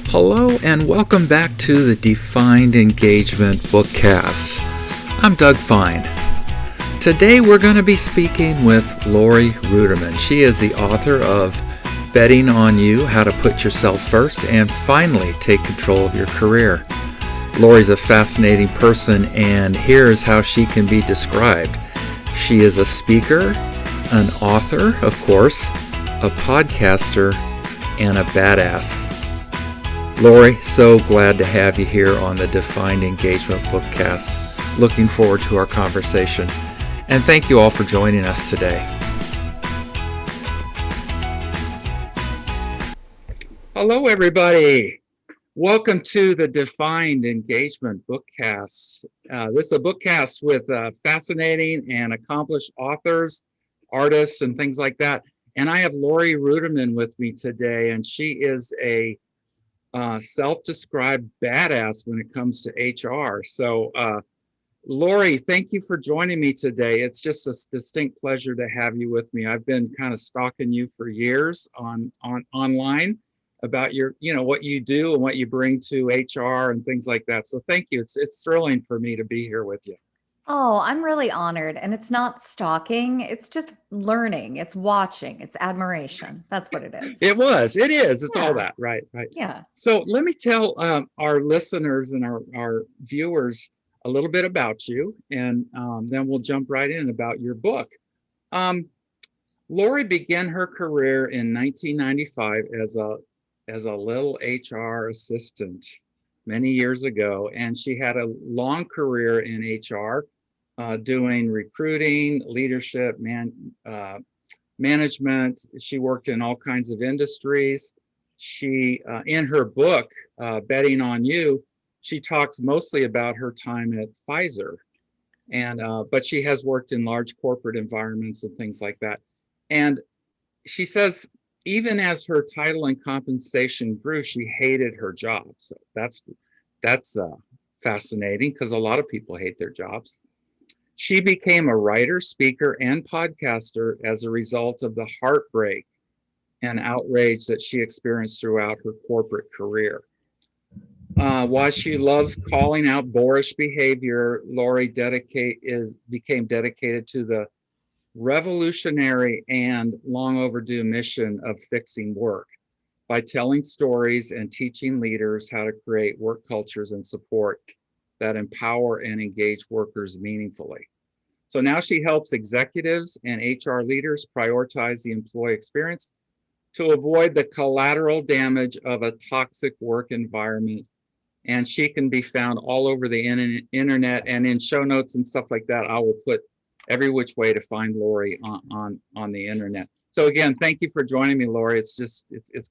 Hello and welcome back to the Defined Engagement BookCast. I'm Doug Fine. Today we're going to be speaking with Laurie Ruettimann. She is the author of Betting on You, How to Put Yourself First and Finally Take Control of Your Career. Laurie's a fascinating person, and here's how she can be described. She is a speaker, an author, of course, a podcaster, and a badass. Laurie, so glad to have you here on the Defined Engagement BookCast. Looking forward to our conversation. And thank you all for joining us today. Hello, everybody. Welcome to the Defined Engagement BookCast. This is a bookcast with fascinating and accomplished authors, artists, and things like that. And I have Laurie Ruettimann with me today, and she is a self-described badass when it comes to HR. So, Laurie, thank you for joining me today. It's just a distinct pleasure to have you with me. I've been kind of stalking you for years online about your, what you do and what you bring to HR and things like that. So, thank you. It's thrilling for me to be here with you. Oh, I'm really honored. And it's not stalking, it's just learning, it's watching, it's admiration. That's what it is. It is. It's all Yeah. that, right? Yeah. So let me tell our listeners and our viewers a little bit about you, and then we'll jump right in about your book. Laurie began her career in 1995 as a little HR assistant many years ago, and she had a long career in HR, doing recruiting, leadership, management. She worked in all kinds of industries. She, in her book, Betting on You, she talks mostly about her time at Pfizer, and but she has worked in large corporate environments and things like that. And she says even as her title and compensation grew, she hated her job. So that's fascinating, because a lot of people hate their jobs. She became a writer, speaker, and podcaster as a result of the heartbreak and outrage that she experienced throughout her corporate career. While she loves calling out boorish behavior, Laurie became dedicated to the revolutionary and long overdue mission of fixing work by telling stories and teaching leaders how to create work cultures and support that empower and engage workers meaningfully. So now she helps executives and HR leaders prioritize the employee experience to avoid the collateral damage of a toxic work environment. And she can be found all over the internet, and in show notes and stuff like that, I will put every which way to find Laurie on the internet. So again, thank you for joining me, Laurie. It's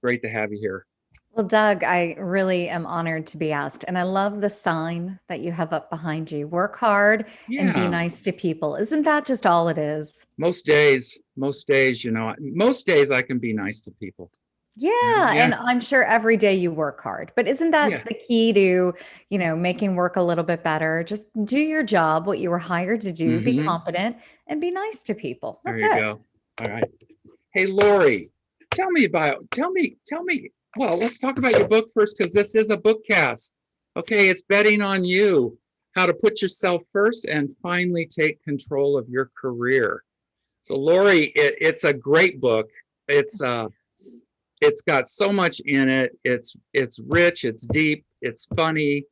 great to have you here. Well, Doug, I really am honored to be asked. And I love the sign that you have up behind you. Work hard and be Yeah, nice to people. Isn't that just all it is? most days, most days I can be nice to people. Yeah, Yeah, and I'm sure every day you work hard. But isn't that yeah. the key to, making work a little bit better? Just do your job, what you were hired to do, be Mm-hmm. competent, and be nice to people. There That's you it. go. All right. Hey, Laurie, tell me. Well, let's talk about your book first, because this is a book cast. Okay, it's Betting on You, How to Put Yourself First and Finally Take Control of Your Career. So, Laurie, it's a great book. It's got so much in it. It's rich, it's deep, it's funny,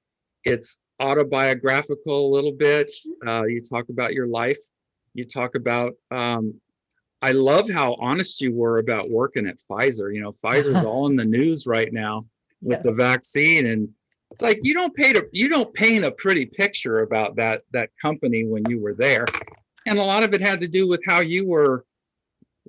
it's autobiographical a little bit. You talk about your life. You talk about I love how honest you were about working at Pfizer. Pfizer's all in the news right now with the Yes. vaccine, and it's like you don't paint a pretty picture about that company when you were there. And a lot of it had to do with how you were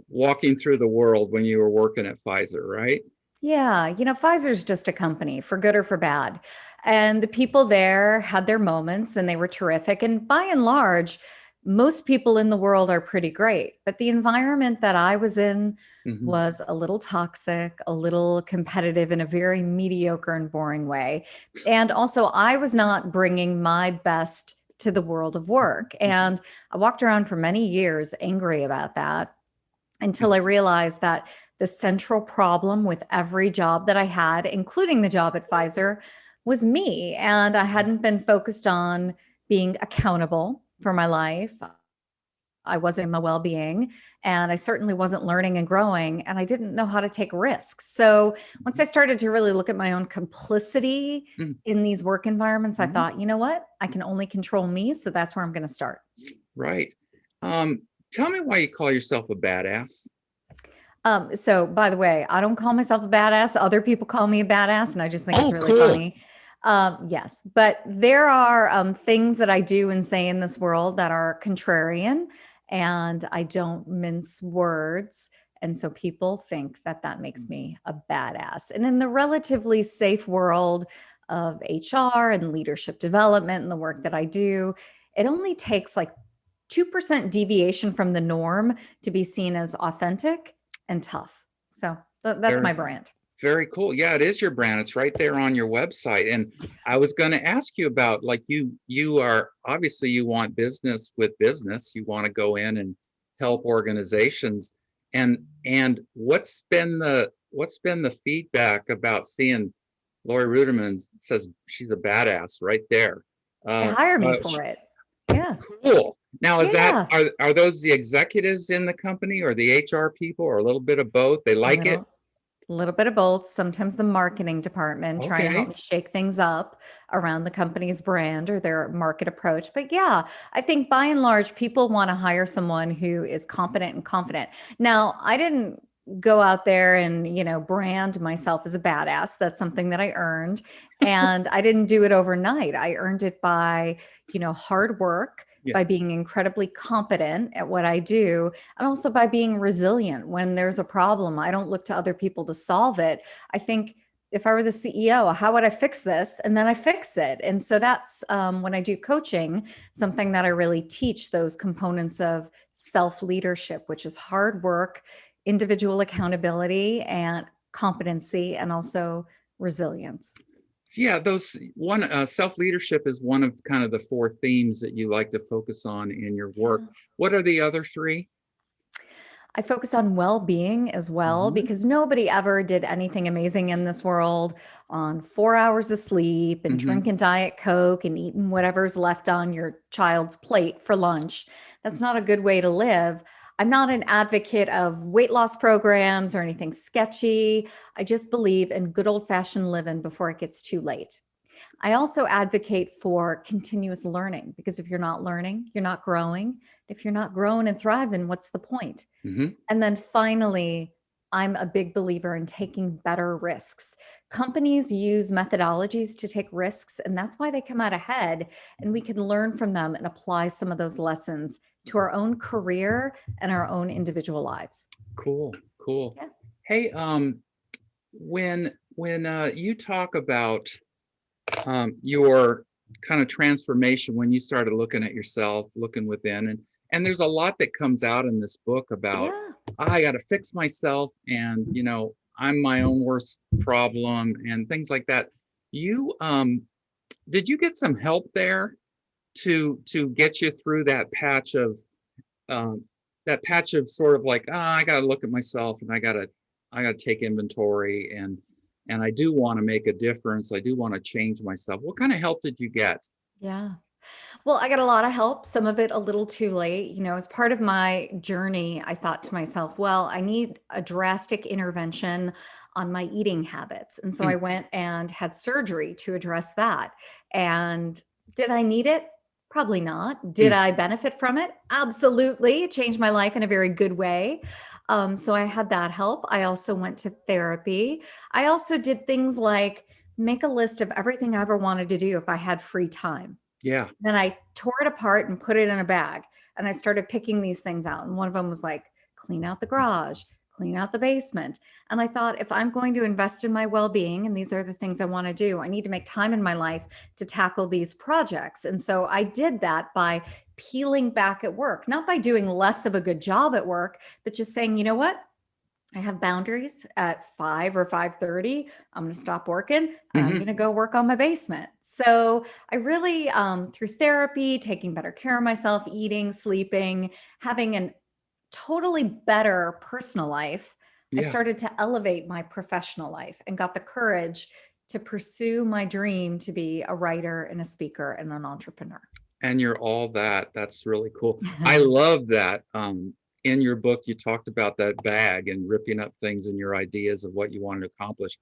walking through the world when you were working at Pfizer, right? Yeah, Pfizer's just a company for good or for bad. And the people there had their moments and they were terrific. And by and large, most people in the world are pretty great. But the environment that I was in Mm-hmm. was a little toxic, a little competitive in a very mediocre and boring way. And also, I was not bringing my best to the world of work. Mm-hmm. And I walked around for many years angry about that until I realized that The central problem with every job that I had, including the job at Pfizer, was me. And I hadn't been focused on being accountable for my life. I wasn't in my well being, and I certainly wasn't learning and growing, and I didn't know how to take risks. So once I started to really look at my own complicity Mhm. in these work environments, I Mhm. thought, you know what? I can only control me. So that's where I'm going to start. Right. Um, Tell me why you call yourself a badass. So by the way, I don't call myself a badass. Other people call me a badass, and I just think it's Oh, really cool. funny. Yes, but there are things that I do and say in this world that are contrarian, and I don't mince words. And so people think that that makes me a badass. And in the relatively safe world of HR and leadership development and the work that I do, it only takes like 2% deviation from the norm to be seen as authentic and tough. So that's Very, my brand. very cool. Yeah, it is your brand. It's right there on your website. And I was going to ask you about, like, you are obviously, you want business with business. You want to go in and help organizations. And what's been the feedback about seeing Laurie Ruettimann says she's a badass right there? They Uh, hire me uh, for it. Yeah. cool. Now, is that Yeah. are those the executives in the company or the HR people or a little bit of both? They A like it? little bit of both. Sometimes the marketing department trying to help Okay. me shake things up around the company's brand or their market approach. But yeah, I think by and large, people want to hire someone who is competent and confident. Now, I didn't go out there and, brand myself as a badass. That's something that I earned. And I didn't do it overnight. I earned it by, hard work, Yeah. by being incredibly competent at what I do, and also by being resilient. When there's a problem, I don't look to other people to solve it. I think, if I were the CEO, how would I fix this? And then I fix it. And so that's when I do coaching, something that I really teach those components of self leadership, which is hard work, individual accountability, and competency, and also resilience. So yeah, those one self leadership is one of kind of the four themes that you like to focus on in your work. Yeah. What are the other three? I focus on well-being as well, Hmm. because nobody ever did anything amazing in this world on 4 hours of sleep and Hmm. drinking Diet Coke and eating whatever's left on your child's plate for lunch. That's not a good way to live. I'm not an advocate of weight loss programs or anything sketchy. I just believe in good old-fashioned living before it gets too late. I also advocate for continuous learning, because if you're not learning, you're not growing. If you're not growing and thriving, what's the point? Hmm. And then finally, I'm a big believer in taking better risks. Companies use methodologies to take risks, and that's why they come out ahead. And we can learn from them and apply some of those lessons to our own career and our own individual lives. Cool, cool. Yeah. Hey, when you talk about your kind of transformation when you started looking at yourself, looking within, and there's a lot that comes out in this book about, Yeah. I got to fix myself, and I'm my own worst problem and things like that. You did you get some help there to get you through um, that patch of sort of like, I got to look at myself, and I got to take inventory, and I do want to make a difference. I do want to change myself. What kind of help did you get? Yeah. Well, I got a lot of help, some of it a little too late. As part of my journey, I thought to myself, well, I need a drastic intervention on my eating habits. And so Hmm. I went and had surgery to address that. And did I need it? Probably not. Did Hmm. I benefit from it? Absolutely. It changed my life in a very good way. So I had that help. I also went to therapy. I also did things like make a list of everything I ever wanted to do if I had free time. Yeah. Then I tore it apart and put it in a bag. And I started picking these things out. And one of them was like, clean out the garage, clean out the basement. And I thought, if I'm going to invest in my well being, and these are the things I want to do, I need to make time in my life to tackle these projects. And so I did that by peeling back at work, not by doing less of a good job at work, but just saying, you know what? I have boundaries at 5 or 5:30. I'm going to stop working and I'm Hmm. going to go work on my basement. So I really, through therapy, taking better care of myself, eating, sleeping, having an totally better personal life, I Yeah. started to elevate my professional life and got the courage to pursue my dream to be a writer and a speaker and an entrepreneur. And you're all that. That's really cool. I love that. In your book, you talked about that bag and ripping up things and your ideas of what you wanted to accomplish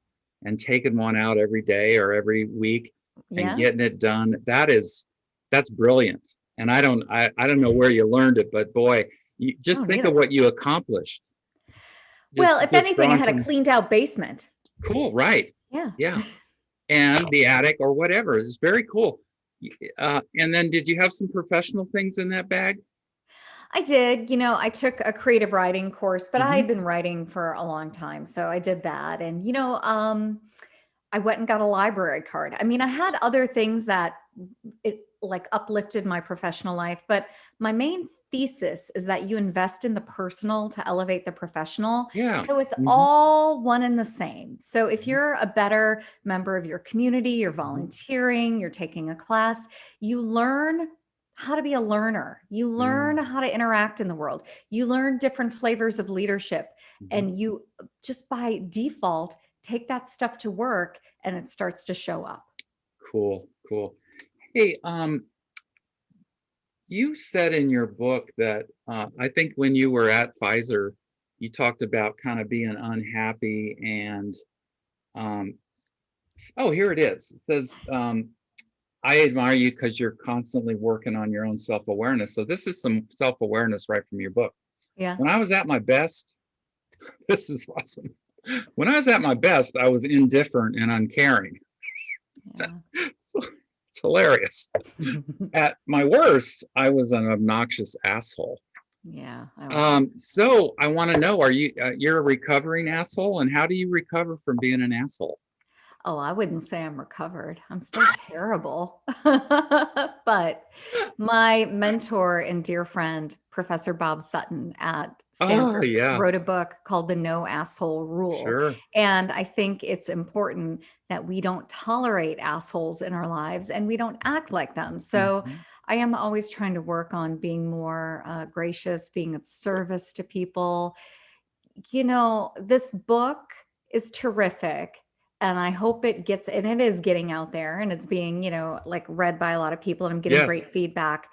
and taking one out every day or every week and Yeah. getting it done. That's brilliant. And I don't know where you learned it, but boy, you Oh, just think of neither. what you accomplished. Well, if Just anything, I gone had a from cleaned out basement. cool, right? Yeah. Yeah. And the attic or whatever. It's very cool. And then did you have some professional things in that bag? I did. I took a creative writing course, but I Hmm. had been writing for a long time. So I did that. And, I went and got a library card. I mean, I had other things that it like uplifted my professional life, but my main thesis is that you invest in the personal to elevate the professional. Yeah. So it's Hmm. all one and the same. So if Hmm. you're a better member of your community, you're Hmm. volunteering, you're taking a class, you learn how to be a learner. You learn Mm. how to interact in the world. You learn different flavors of leadership. Mhm. And you just by default take that stuff to work and it starts to show up. Cool, cool. Hey, you said in your book that I think when you were at Pfizer, you talked about kind of being unhappy and um, oh, here it is. It says, I admire you because you're constantly working on your own self-awareness. So this is some self-awareness right from your book. Yeah. When I was at my best, this is awesome. When I was at my best, I was indifferent and uncaring. Yeah. So it's hilarious. At my worst, I was an obnoxious asshole. Yeah, I was. So I want to know, are you're a recovering asshole, and how do you recover from being an asshole? Oh, I wouldn't say I'm recovered. I'm still terrible. But my mentor and dear friend, Professor Bob Sutton at Oh Stanford, yeah, wrote a book called The No Asshole Rule. sure. And I think it's important that we don't tolerate assholes in our lives and we don't act like them. So Mhm. I am always trying to work on being more gracious, being of service to people. This book is terrific. And I hope it gets, and it is getting out there and it's being, like read by a lot of people and I'm getting Yes, great feedback.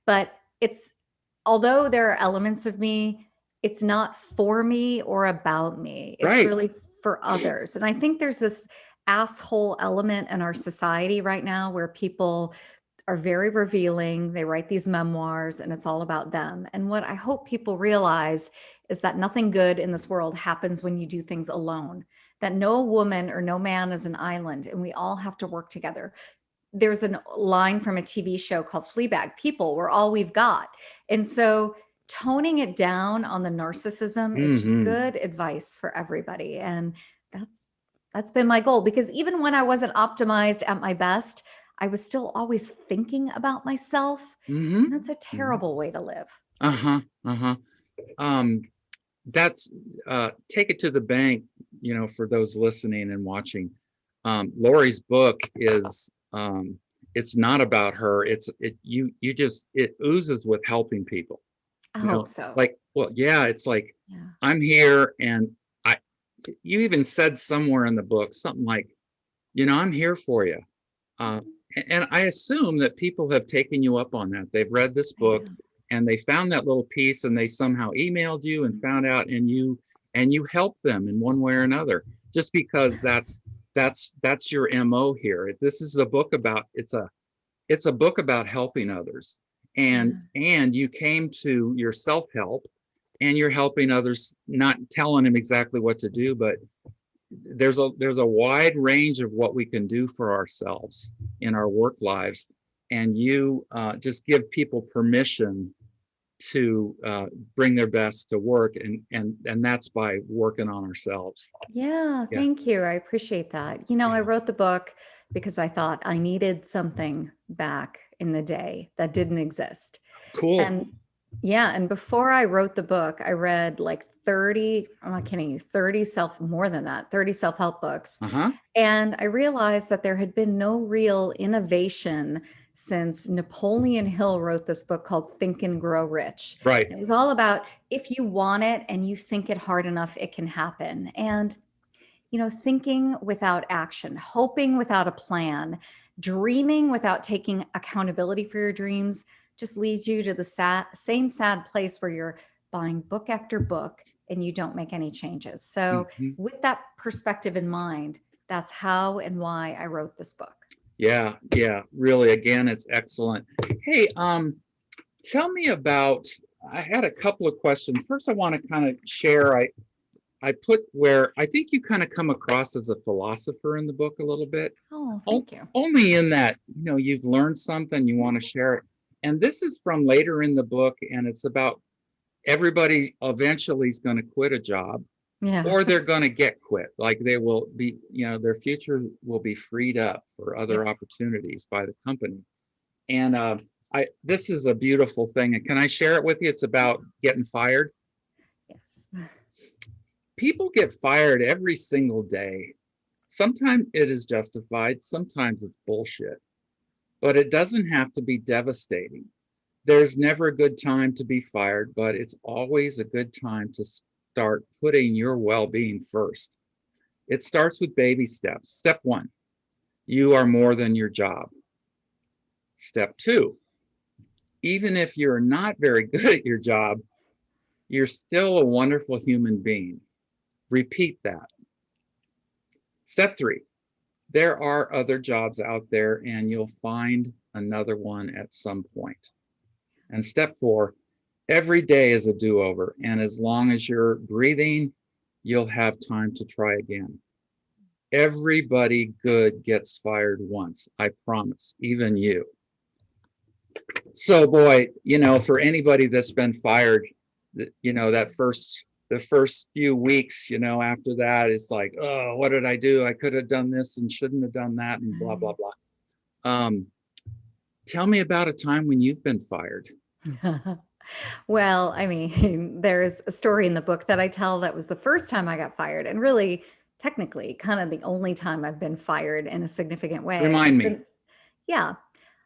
But although there are elements of me, it's not for me or about me. It's right. really for others. And I think there's this asshole element in our society right now where people are very revealing. They write these memoirs and it's all about them. And what I hope people realize is that nothing good in this world happens when you do things alone, that no woman or no man is an island and we all have to work together. There's a line from a TV show called Fleabag, people, we're all we've got. And so toning it down on the narcissism is just Hmm. good advice for everybody. And that's that's been my goal because even when I wasn't optimized at my best, I was still always thinking about myself. Hmm. And that's a Hmm. terrible way to live. Uh-huh. Uh-huh. Um, that's take it to the bank, for those listening and watching. Laurie's book is it's not about her. You just it oozes with helping people. I hope so. Like, well, yeah, it's like Yeah. I'm here and I you even said somewhere in the book something like, I'm here for you. Uh, and I assume that people have taken you up on that. They've read this I book know. and they found that little piece and they somehow emailed you and found out and you helped them in one way or another. Just because that's your MO here. This is a book about it's a book about helping others. And Yeah. and you came to your self-help and you're helping others, not telling them exactly what to do, but there's a wide range of what we can do for ourselves in our work lives, and you just give people permission to bring their best to work, and that's by working on ourselves. Yeah, Yeah, thank you. I appreciate that. I yeah, wrote the book because I thought I needed something back in the day that didn't exist. cool. And yeah, and before I wrote the book, I read like 30, I'm not kidding you, more than that, 30 self-help books. Uh-huh. And I realized that there had been no real innovation since Napoleon Hill wrote this book called Think and Grow Rich. Right. It was all about if you want it and you think it hard enough, it can happen. And thinking without action, hoping without a plan, dreaming without taking accountability for your dreams just leads you to the same sad place where you're buying book after book and you don't make any changes. So, Mhm. with that perspective in mind, that's how and why I wrote this book. Yeah, really, again, it's excellent. Hey, tell me about, I had a couple of questions. First, I want to kind of share, I put where I think you kind of come across as a philosopher in the book a little bit. Oh, thank you. Only in that, you've learned something, you want to share it. And this is from later in the book, and it's about everybody eventually is going to quit a job, Yeah. or they're going to get quit. Like they will be, their future will be freed up for other opportunities by the company. And this is a beautiful thing. And can I share it with you? It's about getting fired. Yes. People get fired every single day. Sometimes it is justified, sometimes it's bullshit, but it doesn't have to be devastating. There's never a good time to be fired, but it's always a good time to start putting your well-being first. It starts with baby steps. Step 1, you are more than your job. Step 2, even if you're not very good at your job, you're still a wonderful human being. Repeat that. Step 3, there are other jobs out there and you'll find another one at some point. And step 4, every day is a do-over. And as long as you're breathing, you'll have time to try again. Everybody good gets fired once, I promise, even you. So boy, for anybody that's been fired, the first few weeks, after that, it's like, oh, what did I do? I could have done this and shouldn't have done that and blah, blah, blah. Tell me about a time when you've been fired. Well, I mean, there's a story in the book that I tell that was the first time I got fired, and really, technically, kind of the only time I've been fired in a significant way. Remind me. Yeah.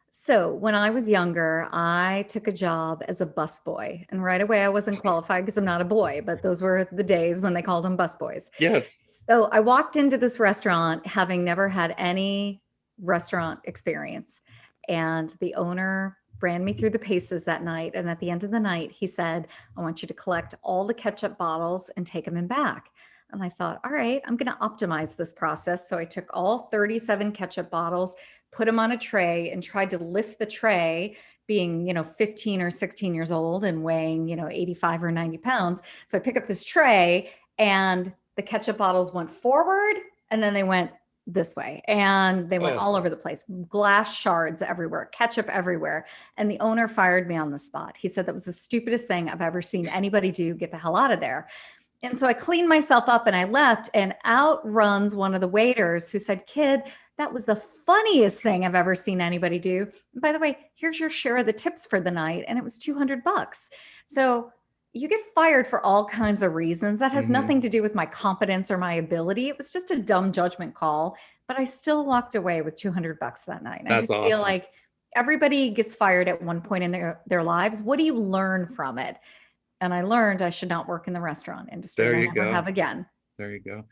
So when I was younger, I took a job as a busboy, and right away I wasn't qualified because I'm not a boy, but those were the days when they called them busboys. Yes. So I walked into this restaurant having never had any restaurant experience, and the owner ran me through the paces that night. And at the end of the night, he said, I want you to collect all the ketchup bottles and take them in back. And I thought, all right, I'm going to optimize this process. So I took all 37 ketchup bottles, put them on a tray, and tried to lift the tray, being, 15 or 16 years old and weighing, 85 or 90 pounds. So I pick up this tray and the ketchup bottles went forward and then they went this way and they went all over the place, glass shards everywhere, ketchup everywhere. And the owner fired me on the spot. He said that was the stupidest thing I've ever seen anybody do. Get the hell out of there. And so I cleaned myself up and I left, and out runs one of the waiters who said, kid, that was the funniest thing I've ever seen anybody do. And by the way, here's your share of the tips for the night. And it was $200. So you get fired for all kinds of reasons. That has nothing to do with my competence or my ability. It was just a dumb judgment call, but I still walked away with $200 that night. And I just feel like everybody gets fired at one point in their lives. What do you learn from it? And I learned I should not work in the restaurant industry. There you go. Have again. There you go.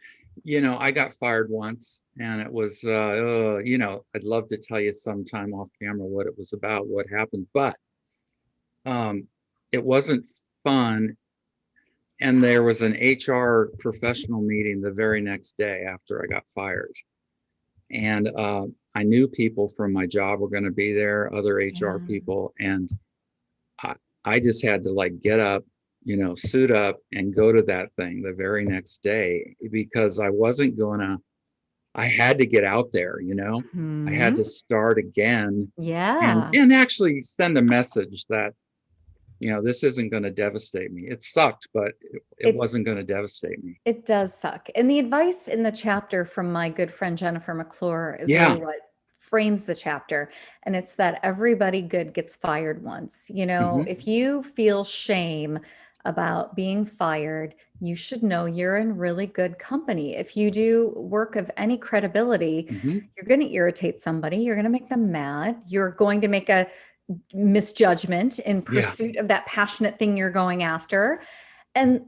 I got fired once, and it was, I'd love to tell you sometime off camera what it was about, what happened, but it wasn't fun. And there was an HR professional meeting the very next day after I got fired. And I knew people from my job were going to be there, other HR people. And I just had to get up, suit up and go to that thing the very next day, because I wasn't I had to get out there, I had to start again. Yeah. And actually send a message that, this isn't going to devastate me. It sucked, but it wasn't going to devastate me. It does suck. And the advice in the chapter from my good friend, Jennifer McClure, is really what frames the chapter. And it's that everybody good gets fired once. If you feel shame about being fired, you should know you're in really good company. If you do work of any credibility, Mhm. you're going to irritate somebody, you're going to make them mad, you're going to make a misjudgment in Yeah. pursuit of that passionate thing you're going after. And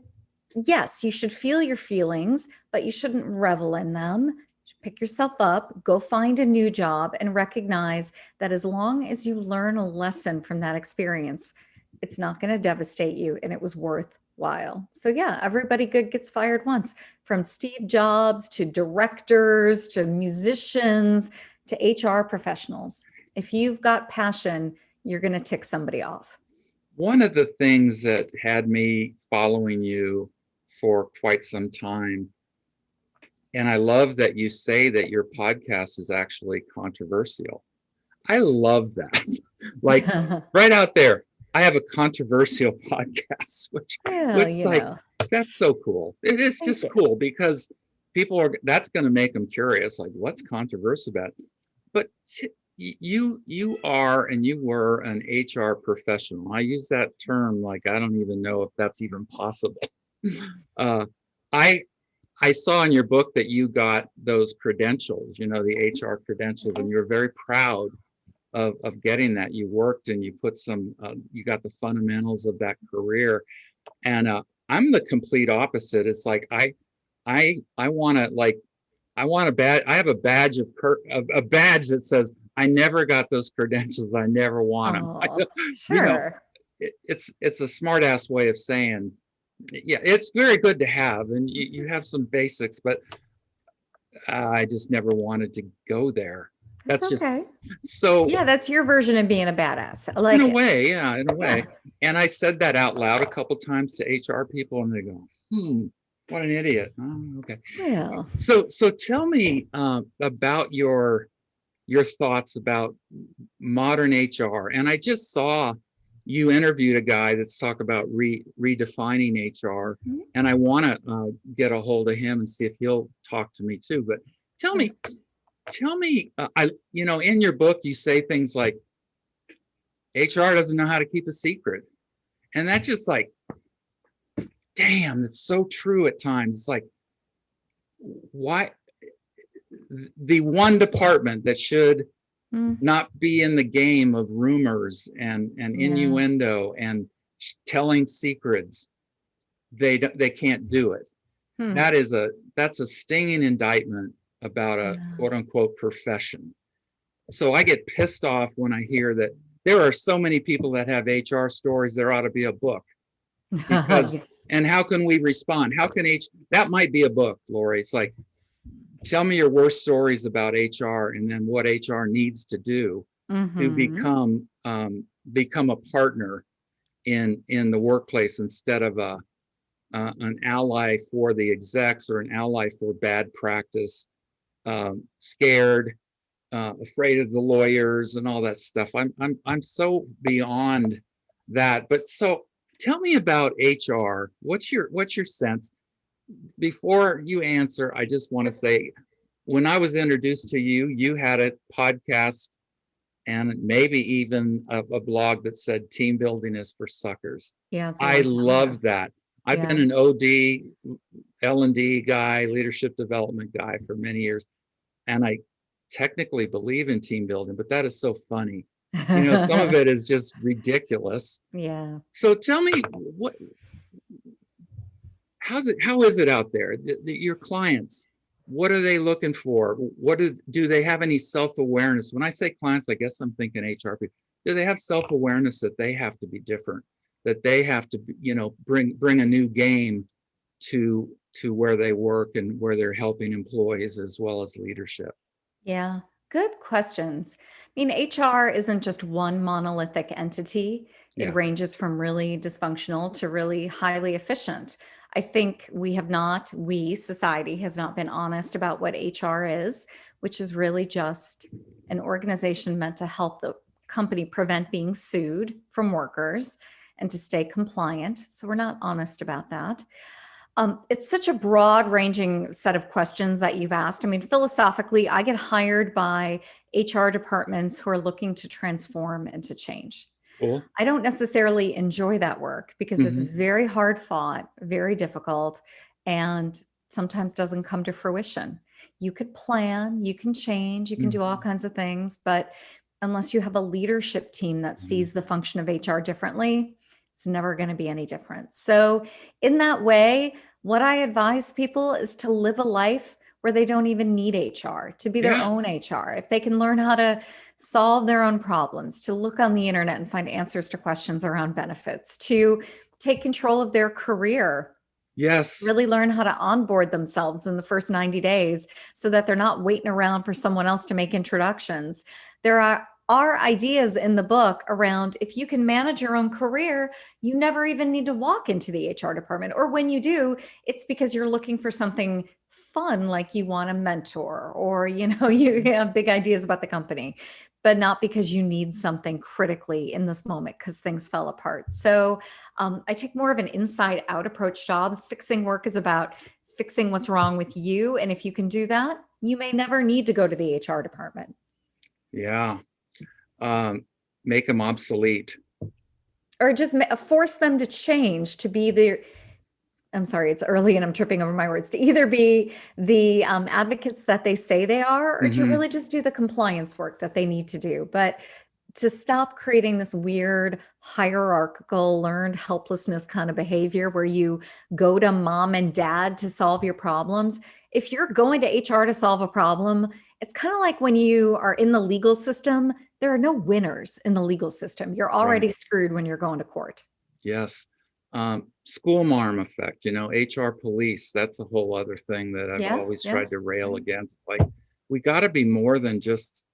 yes, you should feel your feelings, but you shouldn't revel in them. Pick yourself up, go find a new job, and recognize that as long as you learn a lesson from that experience, it's not going to devastate you and it was worthwhile. So, yeah, everybody good gets fired once, from Steve Jobs to directors to musicians to HR professionals. If you've got passion, you're going to tick somebody off. One of the things that had me following you for quite some time, and I love that you say that your podcast is actually controversial. I love that. Like right out there, I have a controversial podcast, Well, which like that's so cool. It is thank just you. cool because that's going to make them curious. Like, what's controversial about it? But you are and you were an HR professional. I use that term like I don't even know if that's even possible. Uh, I I saw in your book that you got those credentials, the HR credentials, and Okay. you're very proud of getting that. You worked and you put you got the fundamentals of that career. And I'm the complete opposite. It's like I want to like I want a badge. I have a badge a badge that says I never got those credentials. I never want them. Oh, you know, sure. it's a smart ass way of saying, yeah, it's very good to have, and you have some basics, but I just never wanted to go there. It's That's just okay. so. Yeah, that's your version of being a badass. I In like a it. way, yeah, in a Yeah. way. And I said that out loud a couple times to HR people, and they go, what an idiot. Oh, okay. Well, So tell me about your thoughts about modern HR. And I just saw you interviewed a guy that's talk about redefining HR, mhm, and I want to get a hold of him and see if he'll talk to me too. But tell yeah. me, in your book you say things like HR doesn't know how to keep a secret, and that just like, damn, it's so true at times. It's like, why the one department that should Mm, not be in the game of rumors and yeah. innuendo and telling secrets, they can't do it. Hmm. That's a stinging indictment about a Yeah. quote unquote profession. So I get pissed off when I hear that there are so many people that have HR stories. There ought to be a book, because Yes. and how can we respond? How can that might be a book, Laurie? It's like, tell me your worst stories about HR, and then what HR needs to do to Mm-hmm. become a partner in the workplace instead of an ally for the execs or an ally for bad practice, scared, afraid of the lawyers and all that stuff. I'm so beyond that. But so tell me about HR. What's your sense? Before you answer, I just want to Sure. say, when I was introduced to you, you had a podcast and maybe even a blog that said team building is for suckers. Yeah, it's a I long time ago. love that. I've been Yeah. an OD, L&D guy, leadership development guy for many years, and I technically believe in team building, but that is so funny. Some of it is just ridiculous. Yeah. So tell me, how is it out there? Your clients, what are they looking for? What do they have any self-awareness? When I say clients, I guess I'm thinking HR people. Do they have self-awareness that they have to be different, that they have to, bring a new game to where they work and where they're helping employees as well as leadership? Yeah, good questions. I mean, HR isn't just one monolithic entity. It Yeah. ranges from really dysfunctional to really highly efficient. I think society has not been honest about what HR is, which is really just an organization meant to help the company prevent being sued from workers and to stay compliant. So we're not honest about that. It's such a broad ranging set of questions that you've asked. I mean, philosophically, I get hired by HR departments who are looking to transform and to change. Cool. I don't necessarily enjoy that work because it's Hmm. very hard fought, very difficult, and sometimes doesn't come to fruition. You could plan, you can change, you can do all Hmm. kinds of things, but unless you have a leadership team that sees the function of HR differently, it's never going to be any different. So, in that way, what I advise people is to live a life where they don't even need HR, to be their Yeah. own HR. If they can learn how to solve their own problems, to look on the internet and find answers to questions around benefits, to take control of their career, Yes. really learn how to onboard themselves in the first 90 days so that they're not waiting around for someone else to make introductions. There are ideas in the book around if you can manage your own career, you never even need to walk into the HR department. Or when you do, it's because you're looking for something fun, like you want a mentor, or you have big ideas about the company, but not because you need something critically in this moment because things fell apart. So I take more of an inside out approach job. Fixing work is about fixing what's wrong with you. And if you can do that, you may never need to go to the HR department. Yeah. Um, make them obsolete. Or just force them to change to be the, I'm sorry, it's early and I'm tripping over my words, to either be the advocates that they say they are, or to Hmm. really just do the compliance work that they need to do. But to stop creating this weird hierarchical learned helplessness kind of behavior where you go to mom and dad to solve your problems. If you're going to HR to solve a problem, it's kind of like when you are in the legal system, there are no winners in the legal system. You're Right. already screwed when you're going to court. Yes. School marm effect, HR police, that's a whole other thing that I've Yeah, always yeah. tried to rail Right. against. It's like, we got to be more than just,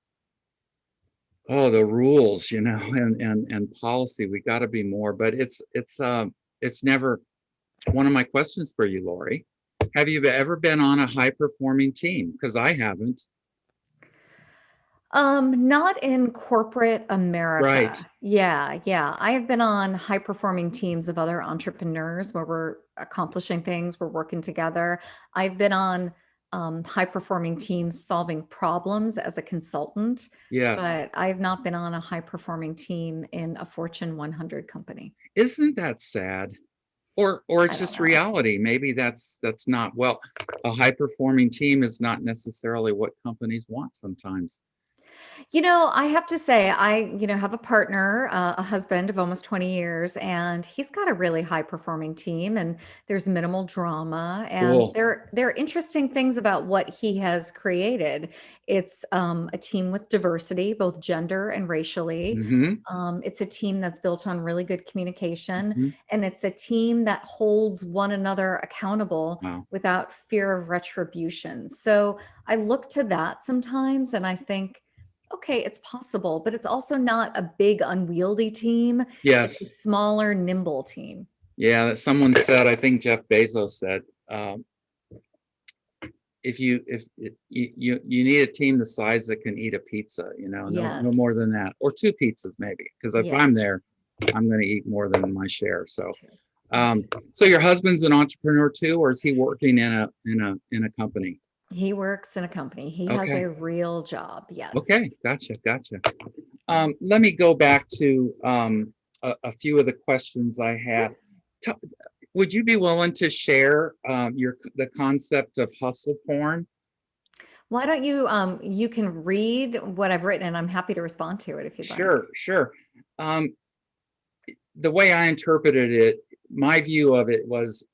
oh, the rules, and policy. We got to be more, but it's never one of my questions for you, Laurie. Have you ever been on a high performing team? Because I haven't. Not in corporate Right. America. Yeah, yeah. I have been on high performing teams of other entrepreneurs where we're accomplishing things, we're working together. I've been on high performing teams solving problems as a consultant, Yes. but I've not been on a high performing team in a Fortune 100 company. Isn't that sad? Or I it's don't just know. reality. Maybe that's not, well, a high performing team is not necessarily what companies want sometimes. I have to say, have a partner, a husband of almost 20 years, and he's got a really high performing team and there's minimal drama. And Cool. there are interesting things about what he has created. It's a team with diversity, both gender and racially. Hmm. It's a team that's built on really good communication, Hmm. and it's a team that holds one another accountable Wow. without fear of retribution. So I look to that sometimes and I think, okay, it's possible, but it's also not a big, unwieldy team. It's a Yes. smaller, nimble team. Yeah. Someone said, I think Jeff Bezos said, um, if you need a team the size that can eat a pizza, no more Yes. than that, or two pizzas maybe. Because if I'm Yes. there, I'm going to eat more than my share. Me So, too. Me too. so your husband's an entrepreneur too, or is he working in a company? He works in a company. He has Okay. a real job. Yes. Okay. Gotcha. Let me go back to a few of the questions I Sure. had. T- would you be willing to share the concept of hustle porn? Why don't you can read what I've written and I'm happy to respond to it if you'd like. Sure. Um, the way I interpreted it, my view of it was,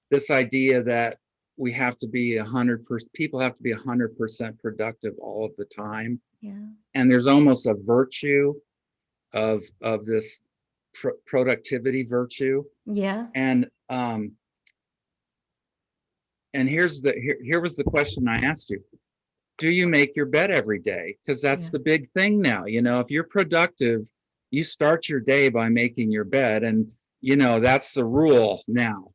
this idea that we have to be 100%, people have to be 100% productive all of the time. Yeah. And there's almost a virtue of this productivity virtue. Yeah. And here was the question I asked you. Do you make your bed every day? Because that's Yeah. the big thing now. If you're productive, you start your day by making your bed. And, that's the rule now,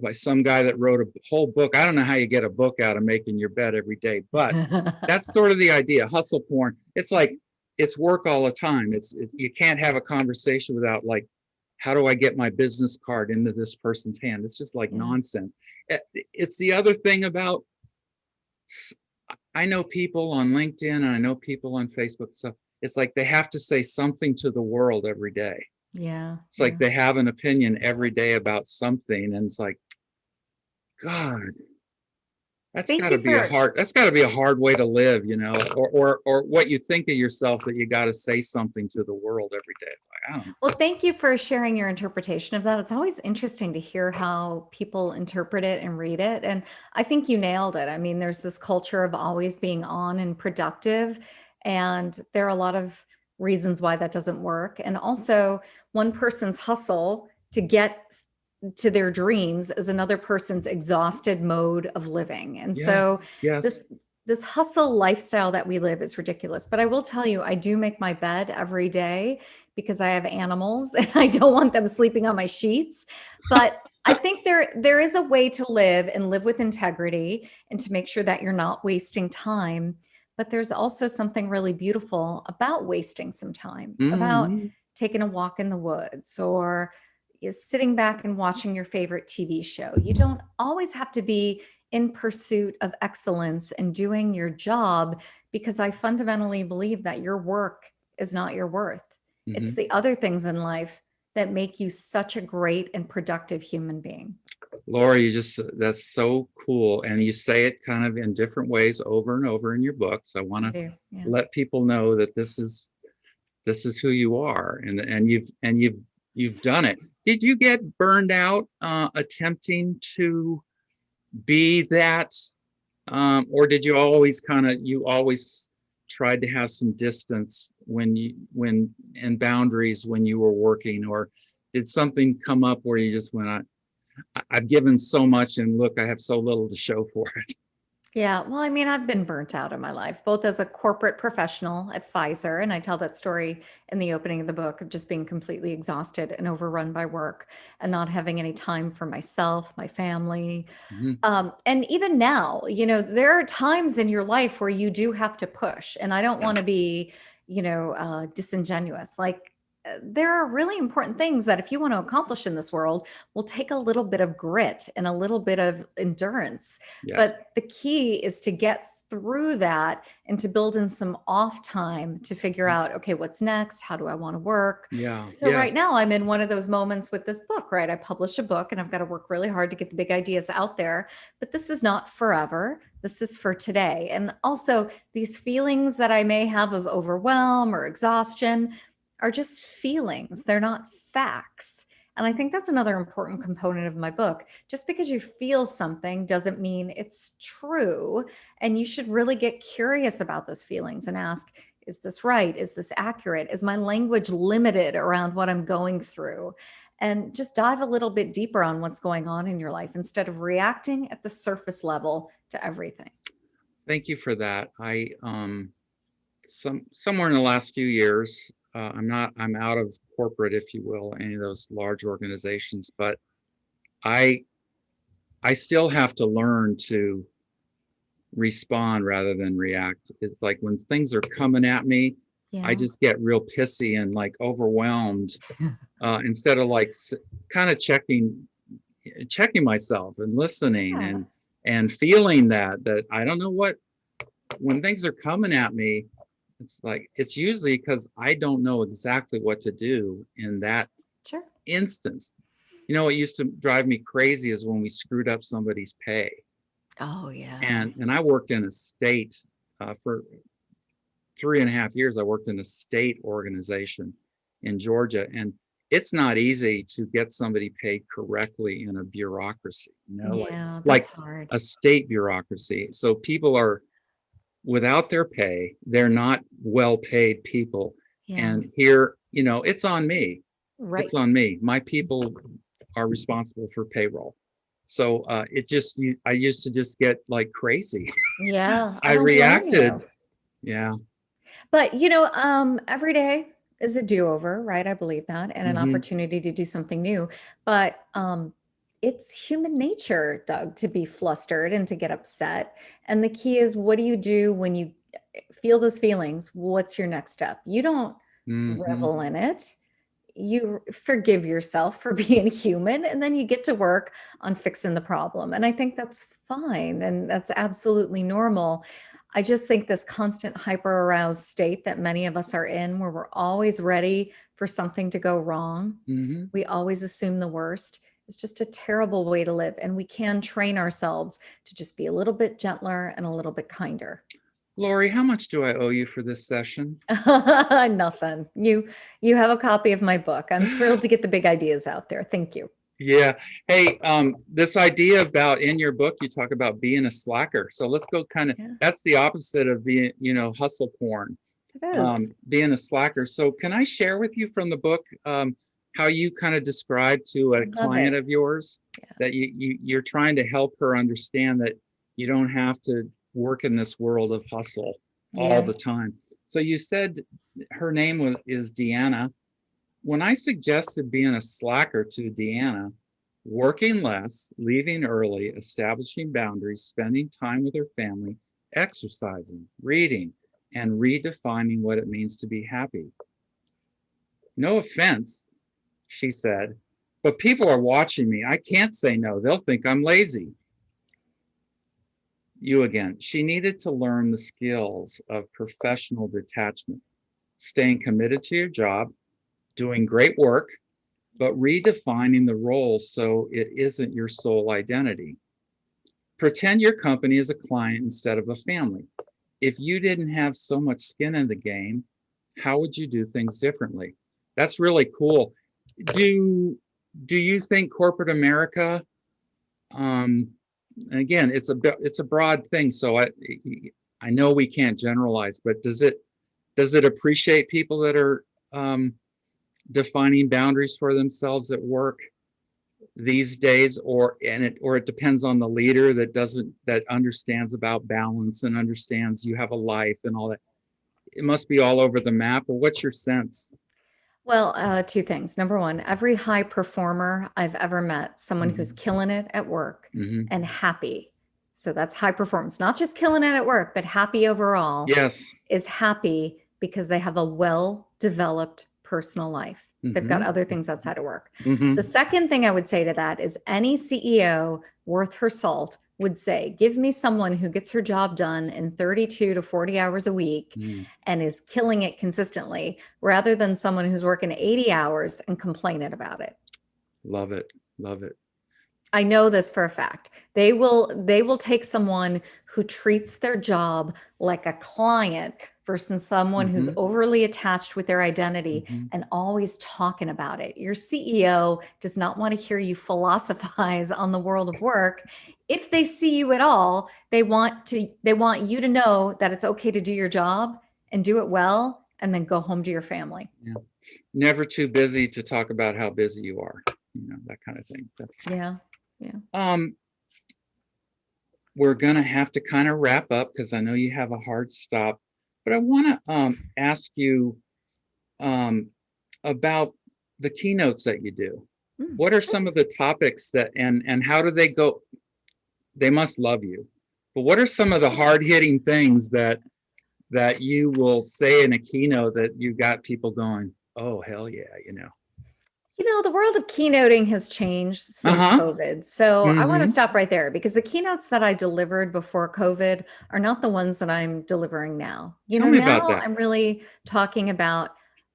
by some guy that wrote a whole book. I don't know how you get a book out of making your bed every day, but that's sort of the idea. Hustle porn. It's like, it's work all the time. You can't have a conversation without like, how do I get my business card into this person's hand? It's just like Yeah. nonsense. It's the other thing about, I know people on LinkedIn and I know people on Facebook stuff. it's like they have to say something to the world every day. Yeah. It's like they have an opinion every day about something, and it's like, God, Thank you for that's got to be a hard way to live, or what you think of yourself, that you got to say something to the world every day. It's like, I don't know. Well, thank you for sharing your interpretation of that. It's always interesting to hear how people interpret it and read it. And I think you nailed it. I mean, there's this culture of always being on and productive. And there are a lot of reasons why that doesn't work. And also, one person's hustle to get to their dreams is another person's exhausted mode of living. And Yeah. so, Yes. this hustle lifestyle that we live is ridiculous. But I will tell you, I do make my bed every day because I have animals and I don't want them sleeping on my sheets. But I think there is a way to live and live with integrity and to make sure that you're not wasting time. But there's also something really beautiful about wasting some time, about Hmm. taking a walk in the woods or sitting back and watching your favorite TV show. You don't always have to be in pursuit of excellence and doing your job, because I fundamentally believe that your work is not your worth. It's Hmm. the other things in life that make you such a great and productive human being. Laura, that's so cool. And you say it kind of in different ways over and over in your books. I want I to do. Yeah. let people know that this is who you are, and you've done it. Did you get burned out attempting to be that, or did you always tried to have some distance when and boundaries when you were working, or did something come up where you just went, I've given so much, and look, I have so little to show for it. Yeah, well, I mean, I've been burnt out in my life, both as a corporate professional at Pfizer, and I tell that story in the opening of the book of just being completely exhausted and overrun by work and not having any time for myself, my family. Mhm. And even now, there are times in your life where you do have to push, and I don't Yeah. want to be, disingenuous. Like, there are really important things that if you want to accomplish in this world will take a little bit of grit and a little bit of endurance. Yes. But the key is to get through that and to build in some off time to figure out, okay, what's next? How do I want to work? Yeah. So right Yes. now I'm in one of those moments with this book, right? I publish a book and I've got to work really hard to get the big ideas out there, but this is not forever. This is for today. And also these feelings that I may have of overwhelm or exhaustion are just feelings. They're not facts. And I think that's another important component of my book. Just because you feel something doesn't mean it's true. And you should really get curious about those feelings and ask, is this right? Is this accurate? Is my language limited around what I'm going through? And just dive a little bit deeper on what's going on in your life instead of reacting at the surface level to everything. Thank you for that. Somewhere in the last few years, I'm out of corporate, if you will, any of those large organizations, but I I still have to learn to respond rather than react. It's like when things are coming at me, I Yeah. just get real pissy and like overwhelmed, instead of like kind of checking myself and listening Yeah. and feeling that I don't know what, when things are coming at me, it's like it's usually because I don't know exactly what to do in that Sure. instance. What used to drive me crazy is when we screwed up somebody's pay. Oh, yeah. And I worked in a state, for 3.5 years. I worked in a state organization in Georgia, and it's not easy to get somebody paid correctly in a bureaucracy, Yeah, that's like hard. a state bureaucracy. So people are without their pay. They're not well paid people. Yeah. And here, it's on me. It's Right. on me. My people are responsible for payroll. So I used to just get like crazy. Yeah, I I don't blame reacted. you. Yeah. But every day is a do-over, right? I believe that, and an Hmm. opportunity to do something new. But it's human nature, Doug, to be flustered and to get upset. And the key is, what do you do when you feel those feelings? What's your next step? You don't Hmm. revel in it. You forgive yourself for being human, and then you get to work on fixing the problem. And I think that's fine, and that's absolutely normal. I just think this constant hyper aroused state that many of us are in, where we're always ready for something to go wrong, Hmm. we always assume the worst, is just a terrible way to live. And we can train ourselves to just be a little bit gentler and a little bit kinder. Laurie, how much do I owe you for this session? Nothing. You have a copy of my book. I'm thrilled to get the big ideas out there. Thank you. Yeah. Hey, this idea about in your book, you talk about being a slacker. So let's go Yeah, that's the opposite of being, hustle porn, it is. being a slacker. So can I share with you from the book how you kind of describe to I a love client it. of yours Yeah, that you're trying to help her understand that you don't have to work in this world of hustle all yeah. the time. So you said her name is Deanna. When I suggested being a slacker to Deanna, working less, leaving early, establishing boundaries, spending time with her family, exercising, reading, and redefining what it means to be happy. No offense, she said, but people are watching me. I can't say no. They'll think I'm lazy. You again. She needed to learn the skills of professional detachment, staying committed to your job, doing great work, but redefining the role so it isn't your sole identity. Pretend your company is a client instead of a family. If you didn't have so much skin in the game, how would you do things differently? That's really cool. Do do you think corporate America, um, and again, it's a broad thing, so I know we can't generalize, but does it appreciate people that are defining boundaries for themselves at work these days, or it depends on the leader that understands about balance and understands you have a life and all that? It must be all over the map. Or what's your sense? Well, two things. Number one, every high performer I've ever met, someone who's Hmm. killing it at work Hmm. and happy. So that's high performance, not just killing it at work, but happy overall, Yes. is happy because they have a well developed personal life. They've got Hmm. other things outside of work. The Hmm. second thing I would say to that is any CEO worth her salt would say, give me someone who gets her job done in 32 to 40 hours a week Mm. and is killing it consistently rather than someone who's working 80 hours and complaining about it. Love it. Love it. I know this for a fact. They will take someone who treats their job like a client versus someone who's Hmm. overly attached with their identity Hmm. and always talking about it. Your CEO does not want to hear you philosophize on the world of work. If they see you at all, they want you to know that it's okay to do your job and do it well and then go home to your family. Yeah. Never too busy to talk about how busy you are. That kind of thing. That's Yeah. Yeah. um we're gonna have to kind of wrap up because I know you have a hard stop. But I want to ask you um, about the keynotes that you do. What are Sure. some of the topics and how do they go? They must love you. But what are some of the hard hitting things that you will say in a keynote that you got people going, oh hell yeah? The world of keynoting has changed since Uh-huh. COVID. So I want to Mm-hmm. stop right there because the keynotes that I delivered before COVID are not the ones that I'm delivering now. Tell me about Now that. I'm really talking about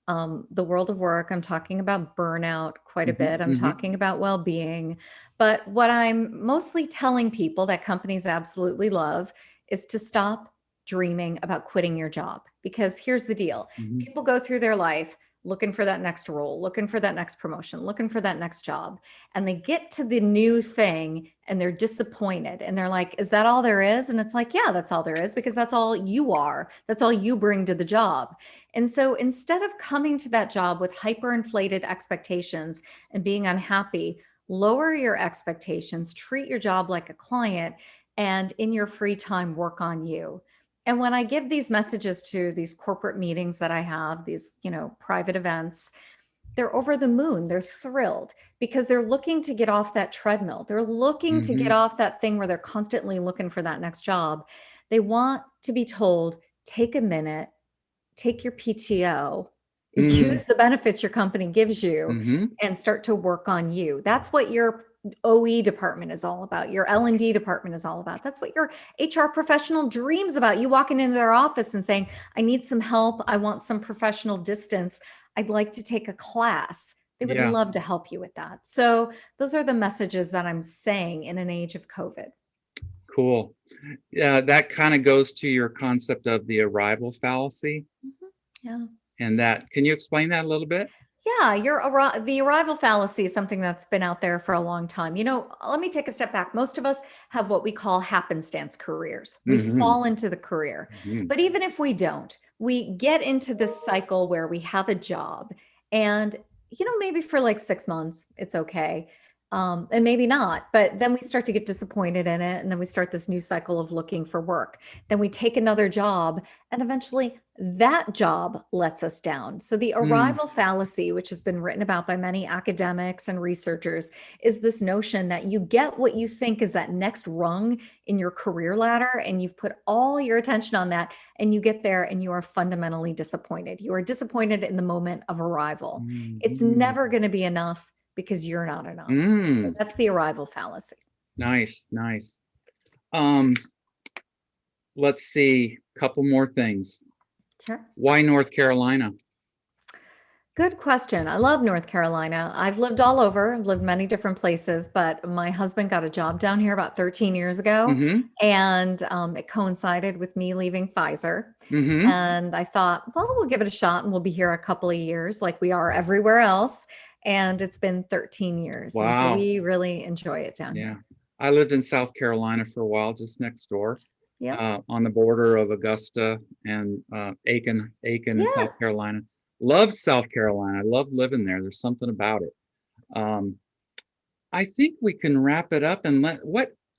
the world of work. I'm talking about burnout quite a Mm-hmm. bit. I'm Mm-hmm. talking about well being. But what I'm mostly telling people that companies absolutely love is to stop dreaming about quitting your job. Because here's the deal, Mm-hmm. people go through their life looking for that next role, looking for that next promotion, looking for that next job. And they get to the new thing and they're disappointed. And they're like, is that all there is? And it's like, yeah, that's all there is because that's all you are. That's all you bring to the job. And so instead of coming to that job with hyperinflated expectations and being unhappy, lower your expectations, treat your job like a client, and in your free time, work on you. And when I give these messages to these corporate meetings that I have, these, private events, they're over the moon. They're thrilled because they're looking to get off that treadmill. They're looking to get Mm-hmm. off that thing where they're constantly looking for that next job. They want to be told, take a minute, take your PTO, use the benefits your company gives you, Mm-hmm. and start to work on you. That's what your OE department is all about, your L&D department is all about. That's what your HR professional dreams about. You walking into their office and saying, I need some help. I want some professional distance. I'd like to take a class. They would Yeah. love to help you with that. So those are the messages that I'm saying in an age of COVID. Cool. Yeah, that kind of goes to your concept of the arrival fallacy. Yeah. And that, can you explain that a little bit? Yeah, the arrival fallacy is something that's been out there for a long time. Let me take a step back. Most of us have what we call happenstance careers. We Mm-hmm. fall into the career. Mm-hmm. But even if we don't, we get into this cycle where we have a job and, maybe for like 6 months, it's okay. And maybe not, but then we start to get disappointed in it. And then we start this new cycle of looking for work. Then we take another job and eventually that job lets us down. So the Mm. arrival fallacy, which has been written about by many academics and researchers, is this notion that you get what you think is that next rung in your career ladder, and you've put all your attention on that, and you get there and you are fundamentally disappointed. You are disappointed in the moment of arrival. It's Mm-hmm. never going to be enough because you're not enough. So Mm. that's the arrival fallacy. Nice, nice. Um, let's see, a couple more things. Sure. Why North Carolina? Good question. I love North Carolina. I've lived all over. I've lived many different places, but my husband got a job down here about 13 years ago, Mm-hmm. and it coincided with me leaving Pfizer. Mm-hmm. And I thought, well, we'll give it a shot and we'll be here a couple of years like we are everywhere else. And it's been 13 years. And so Wow. we really enjoy it down Yeah. here. I lived in South Carolina for a while, just next door, Yep. on the border of Augusta and Aiken, Yeah. South Carolina. Loved South Carolina. I loved living there. There's something about it. Um, I think we can wrap it up and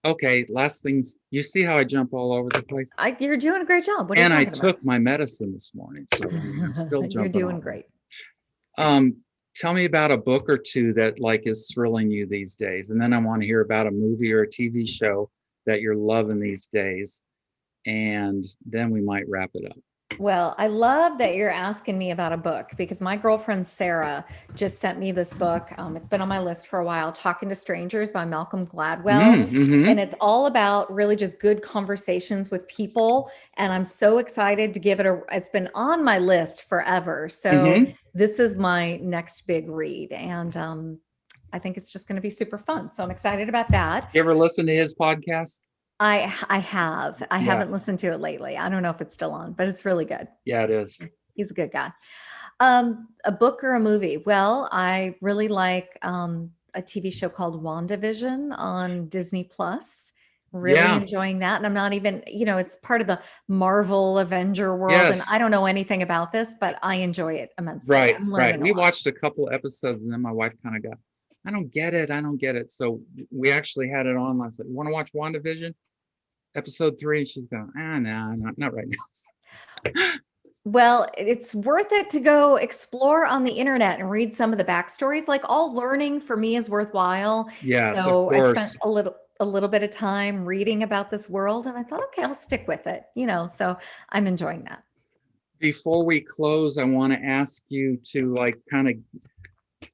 okay, last things. You see how I jump all over the place? You're doing a great job. What are you And I talking about? took my medicine this morning, so I mean, I'm still You're jumping doing all over. great. Tell me about a book or two that like is thrilling you these days, and then I want to hear about a movie or a TV show that you're loving these days, and then we might wrap it up. Well, I love that you're asking me about a book because my girlfriend Sarah just sent me this book. It's been on my list for a while, Talking to Strangers by Malcolm Gladwell. Mm-hmm. And it's all about really just good conversations with people. And I'm so excited to give it's been on my list forever. So Mm-hmm. this is my next big read. And I think it's just going to be super fun. So I'm excited about that. You ever listen to his podcast? I have. I Yeah. haven't listened to it lately. I don't know if it's still on, but it's really good. Yeah, it is. He's a good guy. A book or a movie? Well, I really like a TV show called WandaVision on Disney Plus. Really Yeah. enjoying that. And I'm not even, it's part of the Marvel Avenger world. And Yes. I don't know anything about this, but I enjoy it immensely. Right. I'm Right. learning a We lot. watched a couple episodes, and then my wife kind of got, I don't get it. I don't get it. So we actually had it on. I said, "You want to watch WandaVision episode 3?" And she's going, no, not right now. Well, it's worth it to go explore on the internet and read some of the backstories. Like all learning for me is worthwhile. Yes, of So I spent course. a little bit of time reading about this world and I thought, okay, I'll stick with it, so I'm enjoying that. Before we close, I want to ask you to like kind of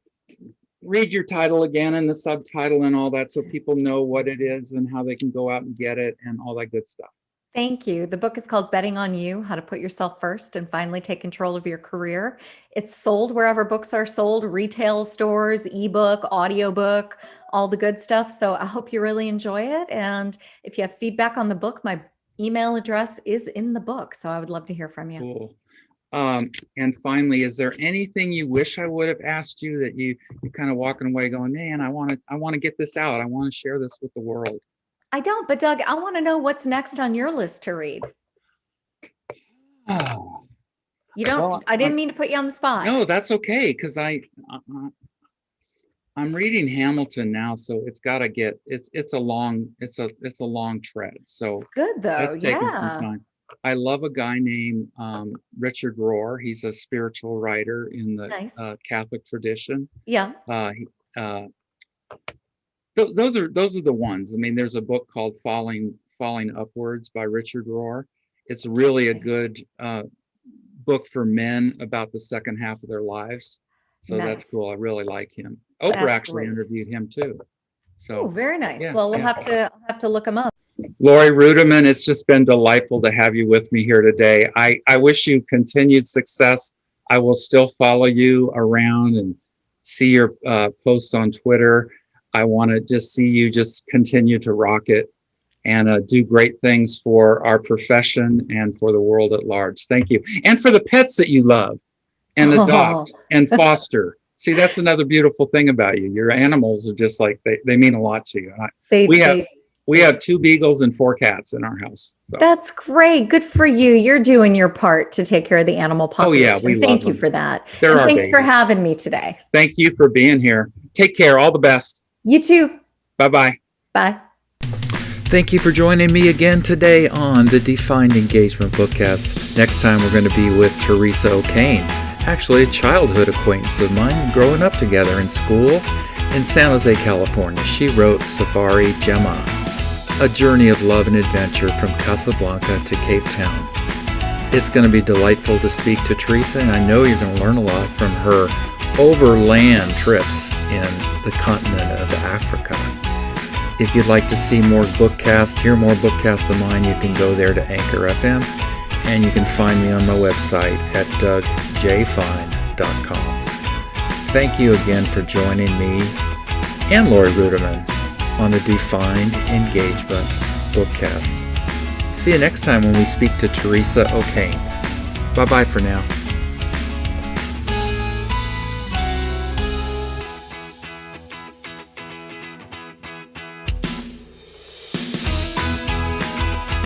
read your title again and the subtitle and all that so people know what it is and how they can go out and get it and all that good stuff. Thank you. The book is called Betting on You, How to Put Yourself First and Finally Take Control of Your Career. It's sold wherever books are sold, retail stores, ebook, audiobook, all the good stuff. So I hope you really enjoy it. And if you have feedback on the book, my email address is in the book. So I would love to hear from you. Cool. And finally, is there anything you wish I would have asked you that you kind of walking away going, man, I want to get this out. I want to share this with the world. I don't, but Doug, I want to know what's next on your list to read. Oh, You don't, well, I didn't mean to put you on the spot. no, that's okay. Cause I'm reading Hamilton now. So it's got to get, it's a long tread. So It's good though. that's taking some Yeah. time. I love a guy named Richard Rohr. He's a spiritual writer in the Nice. Catholic tradition. Yeah. Those are the ones. I mean, there's a book called Falling Upwards by Richard Rohr. It's really a good book for men about the second half of their lives. So Nice. that's cool. I really like him. Oprah That's actually great. interviewed him too. Oh, So very nice. yeah, Well, yeah. I'll have to look them up. Laurie Ruettimann, it's just been delightful to have you with me here today. I wish you continued success. I will still follow you around and see your posts on Twitter. I want to just see you just continue to rock it and do great things for our profession and for the world at large. Thank you. And for the pets that you love and adopt and foster. See, that's another beautiful thing about you. Your animals are just like, they mean a lot to you. We have 2 beagles and 4 cats in our house. So. That's great. Good for you. You're doing your part to take care of the animal population. Oh yeah, we love Thank you them. for that. They're and our thanks for babies. having me today. Thank you for being here. Take care. All the best. You too. Bye-bye. Bye. Thank you for joining me again today on the Defined Engagement BookCast. Next time we're going to be with Teresa O'Kane, actually a childhood acquaintance of mine, growing up together in school in San Jose, California. She wrote Safari Gemma, a journey of love and adventure from Casablanca to Cape Town. It's going to be delightful to speak to Teresa, and I know you're going to learn a lot from her overland trips in the continent of Africa. If you'd like to see more bookcasts, hear more bookcasts of mine, you can go there to Anchor FM, and you can find me on my website at dougjfine.com. Thank you again for joining me and Laurie Ruettimann on the Defined Engagement BookCast. See you next time when we speak to Teresa O'Kane. Bye-bye for now.